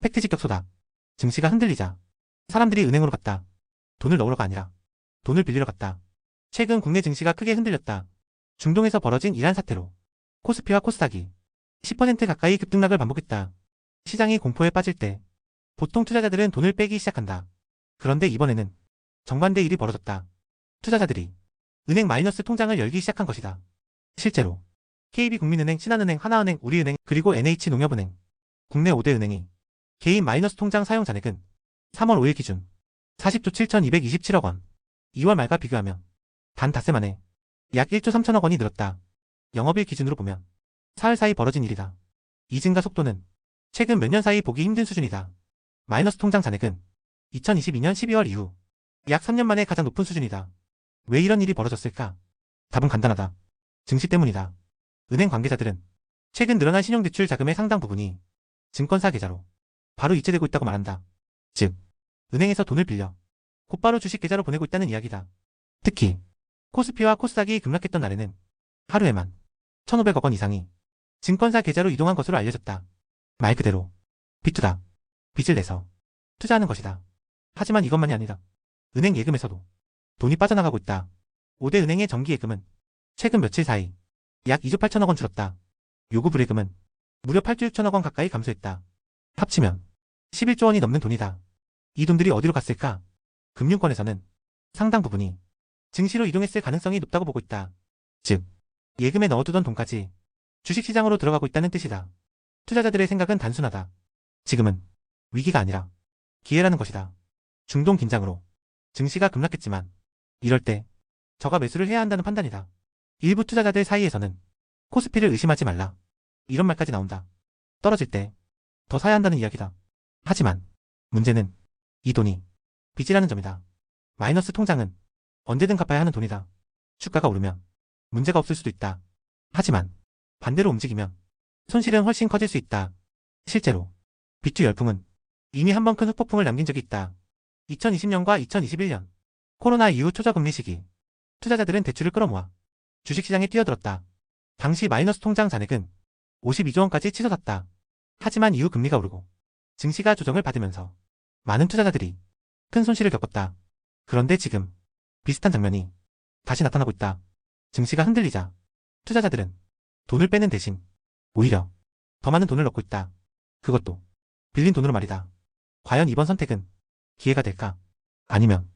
팩트직격소다. 증시가 흔들리자 사람들이 은행으로 갔다. 돈을 넣으러가 아니라 돈을 빌리러 갔다. 최근 국내 증시가 크게 흔들렸다. 중동에서 벌어진 이란 사태로 코스피와 코스닥이 10% 가까이 급등락을 반복했다. 시장이 공포에 빠질 때 보통 투자자들은 돈을 빼기 시작한다. 그런데 이번에는 정반대 일이 벌어졌다. 투자자들이 은행 마이너스 통장을 열기 시작한 것이다. 실제로 KB국민은행, 신한은행, 하나은행, 우리은행, 그리고 NH농협은행, 국내 5대 은행이 개인 마이너스 통장 사용 잔액은 3월 5일 기준 40조 7,227억 원, 2월 말과 비교하면 단 닷새 만에 약 1조 3천억 원이 늘었다. 영업일 기준으로 보면 사흘 사이 벌어진 일이다. 이 증가 속도는 최근 몇 년 사이 보기 힘든 수준이다. 마이너스 통장 잔액은 2022년 12월 이후 약 3년 만에 가장 높은 수준이다. 왜 이런 일이 벌어졌을까? 답은 간단하다. 증시 때문이다. 은행 관계자들은 최근 늘어난 신용대출 자금의 상당 부분이 증권사 계좌로 바로 이체되고 있다고 말한다. 즉, 은행에서 돈을 빌려 곧바로 주식 계좌로 보내고 있다는 이야기다. 특히 코스피와 코스닥이 급락했던 날에는 하루에만 1,500억 원 이상이 증권사 계좌로 이동한 것으로 알려졌다. 말 그대로 빚투다. 빚을 내서 투자하는 것이다. 하지만 이것만이 아니다. 은행 예금에서도 돈이 빠져나가고 있다. 5대 은행의 정기 예금은 최근 며칠 사이 약 2조 8천억 원 줄었다. 요구 불예금은 무려 8조 6천억 원 가까이 감소했다. 합치면 11조 원이 넘는 돈이다. 이 돈들이 어디로 갔을까? 금융권에서는 상당 부분이 증시로 이동했을 가능성이 높다고 보고 있다. 즉, 예금에 넣어두던 돈까지 주식시장으로 들어가고 있다는 뜻이다. 투자자들의 생각은 단순하다. 지금은 위기가 아니라 기회라는 것이다. 중동 긴장으로 증시가 급락했지만 이럴 때 저가 매수를 해야 한다는 판단이다. 일부 투자자들 사이에서는 코스피를 의심하지 말라, 이런 말까지 나온다. 떨어질 때 더 사야 한다는 이야기다. 하지만 문제는 이 돈이 빚이라는 점이다. 마이너스 통장은 언제든 갚아야 하는 돈이다. 주가가 오르면 문제가 없을 수도 있다. 하지만 반대로 움직이면 손실은 훨씬 커질 수 있다. 실제로 빚투 열풍은 이미 한 번 큰 후폭풍을 남긴 적이 있다. 2020년과 2021년 코로나 이후 초저금리 시기, 투자자들은 대출을 끌어모아 주식시장에 뛰어들었다. 당시 마이너스 통장 잔액은 52조 원까지 치솟았다. 하지만 이후 금리가 오르고 증시가 조정을 받으면서 많은 투자자들이 큰 손실을 겪었다. 그런데 지금 비슷한 장면이 다시 나타나고 있다. 증시가 흔들리자 투자자들은 돈을 빼는 대신 오히려 더 많은 돈을 넣고 있다. 그것도 빌린 돈으로 말이다. 과연 이번 선택은 기회가 될까? 아니면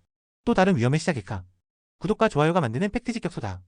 또 다른 위험의 시작일까? 구독과 좋아요가 만드는 팩트직격소다.